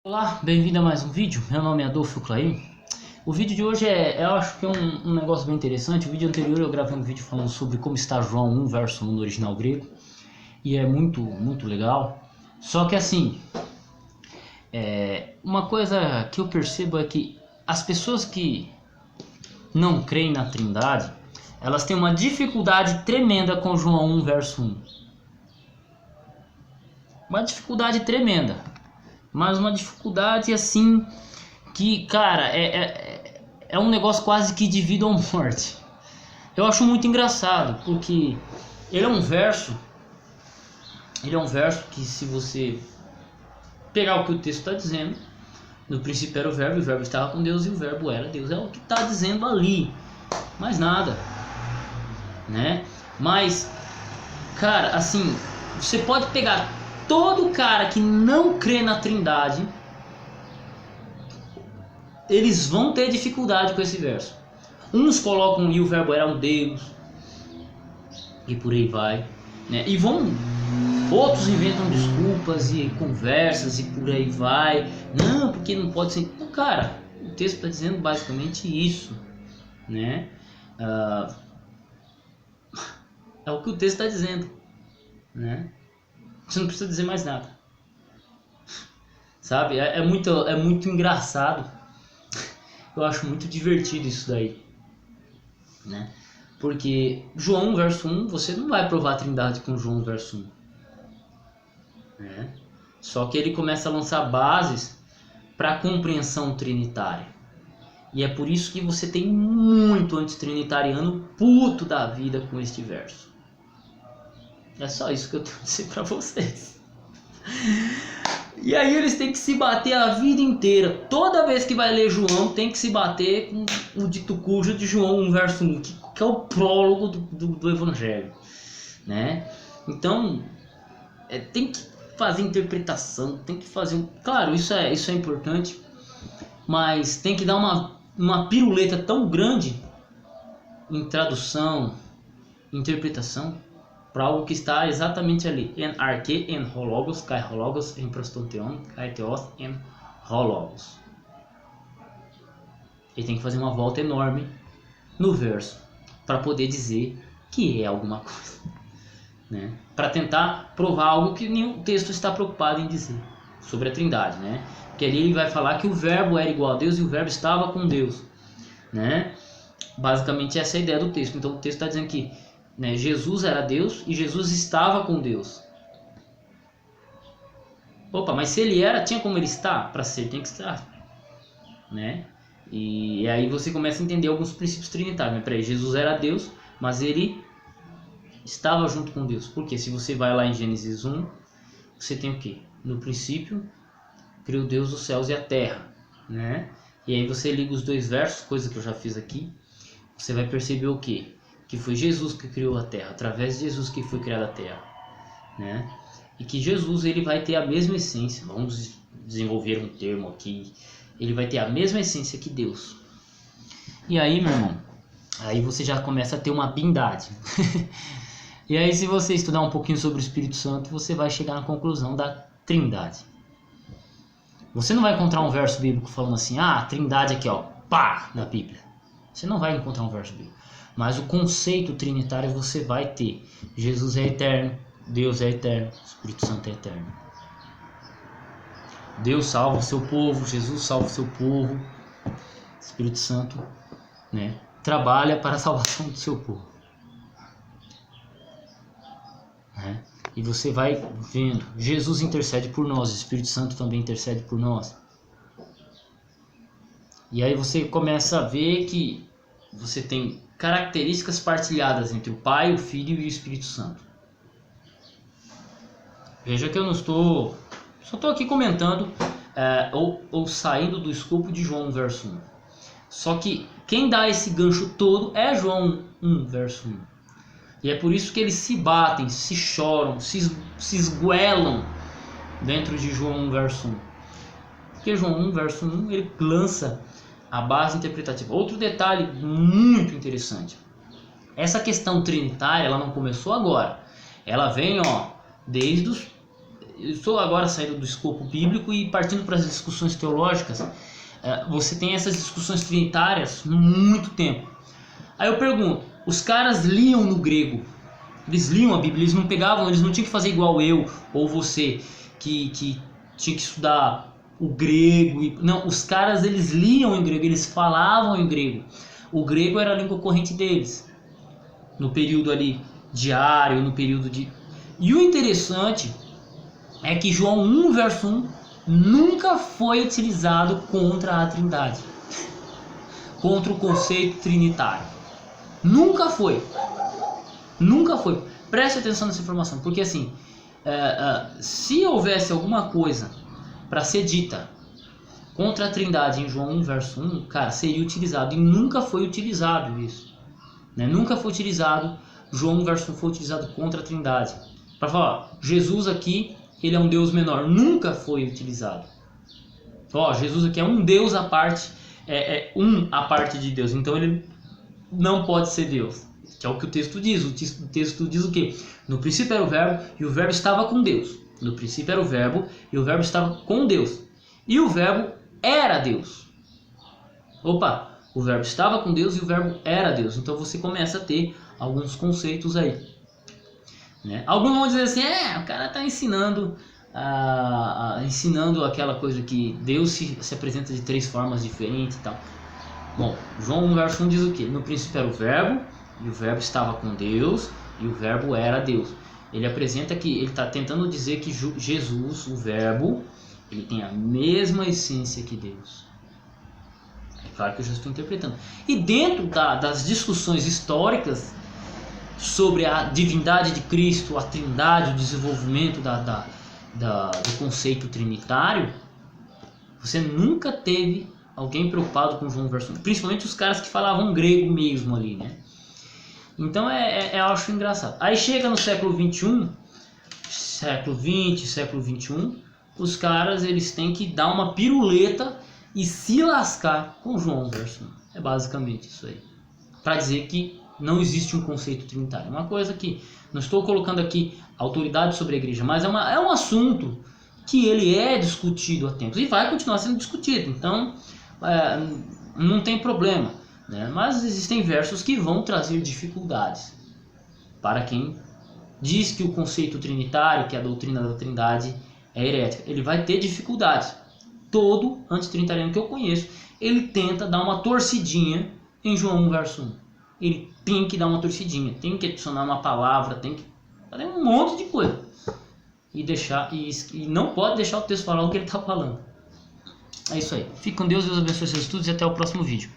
Olá, bem-vindo a mais um vídeo. Meu nome é Adolfo Clay. O vídeo de hoje eu acho que é um negócio bem interessante. O vídeo anterior eu gravei um vídeo falando sobre como está João 1 verso 1 no original grego. E é muito legal. Só que assim, uma coisa que eu percebo é que as pessoas que não creem na Trindade, elas têm uma dificuldade tremenda com João 1 verso 1. Uma dificuldade tremenda. Mas uma dificuldade assim que, cara, é um negócio quase que de vida ou morte. Eu acho muito engraçado, porque ele é um verso que, se você pegar o que o texto está dizendo, no princípio era o verbo estava com Deus e o verbo era Deus. É o que está dizendo ali, mais nada, né? Mas, cara, assim, você pode pegar todo cara que não crê na Trindade, eles vão ter dificuldade com esse verso. Uns colocam e o verbo era um Deus, e por aí vai, né? E outros inventam desculpas e conversas e por aí vai. Não, porque não pode ser. Cara, o texto está dizendo basicamente isso, né? É o que o texto está dizendo, né? Você não precisa dizer mais nada, sabe? É muito engraçado. Eu acho muito divertido isso daí, né? Porque João verso 1, você não vai provar a Trindade com João verso 1, né? Só que ele começa a lançar bases para a compreensão trinitária. E é por isso que você tem muito antitrinitariano puto da vida com este verso. É só isso que eu tenho a dizer para vocês. E aí eles têm que se bater a vida inteira. Toda vez que vai ler João, tem que se bater com o dito cujo de João 1 verso 1, que é o prólogo do Evangelho, né? Então, tem que fazer interpretação, tem que fazer... Claro, isso é importante, mas tem que dar uma piruleta tão grande em tradução, interpretação, para algo que está exatamente ali. En arche, en hologos, kai hologos, en prostonteon, kai theos, en hologos. Ele tem que fazer uma volta enorme no verso para poder dizer que é alguma coisa, né? Para tentar provar algo que nenhum texto está preocupado em dizer sobre a Trindade, né? Porque ali ele vai falar que o verbo era igual a Deus e o verbo estava com Deus, né? Basicamente essa é a ideia do texto. Então o texto está dizendo que, né, Jesus era Deus e Jesus estava com Deus. Opa, mas se ele era, tinha como ele estar? Para ser, tem que estar, né? E aí você começa a entender alguns princípios trinitários, né? Peraí, Jesus era Deus, mas ele estava junto com Deus. Porque se você vai lá em Gênesis 1, você tem o quê? No princípio, criou Deus os céus e a terra, né? E aí você liga os dois versos, coisa que eu já fiz aqui, você vai perceber o quê? Que foi Jesus que criou a terra, através de Jesus que foi criada a terra, né? E que Jesus, ele vai ter a mesma essência, vamos desenvolver um termo aqui, ele vai ter a mesma essência que Deus. E aí, meu irmão, aí você já começa a ter uma bindade. E aí, se você estudar um pouquinho sobre o Espírito Santo, você vai chegar na conclusão da Trindade. Você não vai encontrar um verso bíblico falando assim, a Trindade aqui, ó, pá, na Bíblia. Você não vai encontrar um verso bíblico. Mas o conceito trinitário você vai ter. Jesus é eterno, Deus é eterno, Espírito Santo é eterno. Deus salva o seu povo, Jesus salva o seu povo, Espírito Santo, né, trabalha para a salvação do seu povo, né? E você vai vendo, Jesus intercede por nós, o Espírito Santo também intercede por nós. E aí você começa a ver que você tem características partilhadas entre o Pai, o Filho e o Espírito Santo. Veja que eu não estou... Só estou aqui comentando ou saindo do escopo de João 1 verso 1. Só que quem dá esse gancho todo é João 1 verso 1. E é por isso que eles se batem, se choram, se esguelam dentro de João 1 verso 1. Porque João 1 verso 1 ele lança a base interpretativa. Outro detalhe muito interessante. Essa questão trinitária, ela não começou agora. Ela vem, desde eu estou agora saindo do escopo bíblico e partindo para as discussões teológicas. Você tem essas discussões trinitárias muito tempo. Aí eu pergunto, os caras liam no grego, eles liam a Bíblia, eles não pegavam, eles não tinham que fazer igual eu ou você, que tinha que estudar o grego. Não, os caras eles liam em grego, eles falavam em grego. O grego era a língua corrente deles, no período ali diário, no período de... E o interessante é que João 1, verso 1, nunca foi utilizado contra a Trindade, contra o conceito trinitário. Nunca foi. Nunca foi. Preste atenção nessa informação, porque assim, se houvesse alguma coisa para ser dita contra a Trindade em João 1, verso 1, cara, seria utilizado, e nunca foi utilizado isso. Né? Nunca foi utilizado, João 1, verso 1 foi utilizado contra a Trindade. Para falar, Jesus aqui, ele é um Deus menor. Nunca foi utilizado. Jesus aqui é um Deus à parte, à parte de Deus. Então ele não pode ser Deus. Que é o que o texto diz. O texto diz o quê? No princípio era o verbo e o verbo estava com Deus. No princípio era o verbo e o verbo estava com Deus. E o verbo era Deus. Opa, o verbo estava com Deus e o verbo era Deus. Então você começa a ter alguns conceitos aí. Né? Alguns vão dizer assim, o cara está ensinando aquela coisa que Deus se apresenta de 3 formas diferentes e tal. Bom, João 1, verso 1 diz o quê? No princípio era o verbo, e o verbo estava com Deus, e o verbo era Deus. Ele apresenta que, ele está tentando dizer que Jesus, o verbo, ele tem a mesma essência que Deus. É claro que eu já estou interpretando. E dentro das discussões históricas sobre a divindade de Cristo, a trindade, o desenvolvimento do conceito trinitário, você nunca teve alguém preocupado com João verso 1, principalmente os caras que falavam grego mesmo ali, né? Então eu acho engraçado. Aí chega no século 21, século 20, século 21, os caras eles têm que dar uma piruleta e se lascar com João verso 1. É basicamente isso aí. Para dizer que não existe um conceito trinitário. Uma coisa que não estou colocando aqui autoridade sobre a igreja, mas é um assunto que ele é discutido há tempos e vai continuar sendo discutido. Então não tem problema, né? Mas existem versos que vão trazer dificuldades para quem diz que o conceito trinitário, que a doutrina da Trindade é herética. Ele vai ter dificuldades. Todo antitrinitariano que eu conheço, ele tenta dar uma torcidinha em João 1, verso 1. Ele tem que dar uma torcidinha, tem que adicionar uma palavra, tem que fazer um monte de coisa. E não pode deixar o texto falar o que ele está falando. É isso aí. Fique com Deus, Deus abençoe seus estudos e até o próximo vídeo.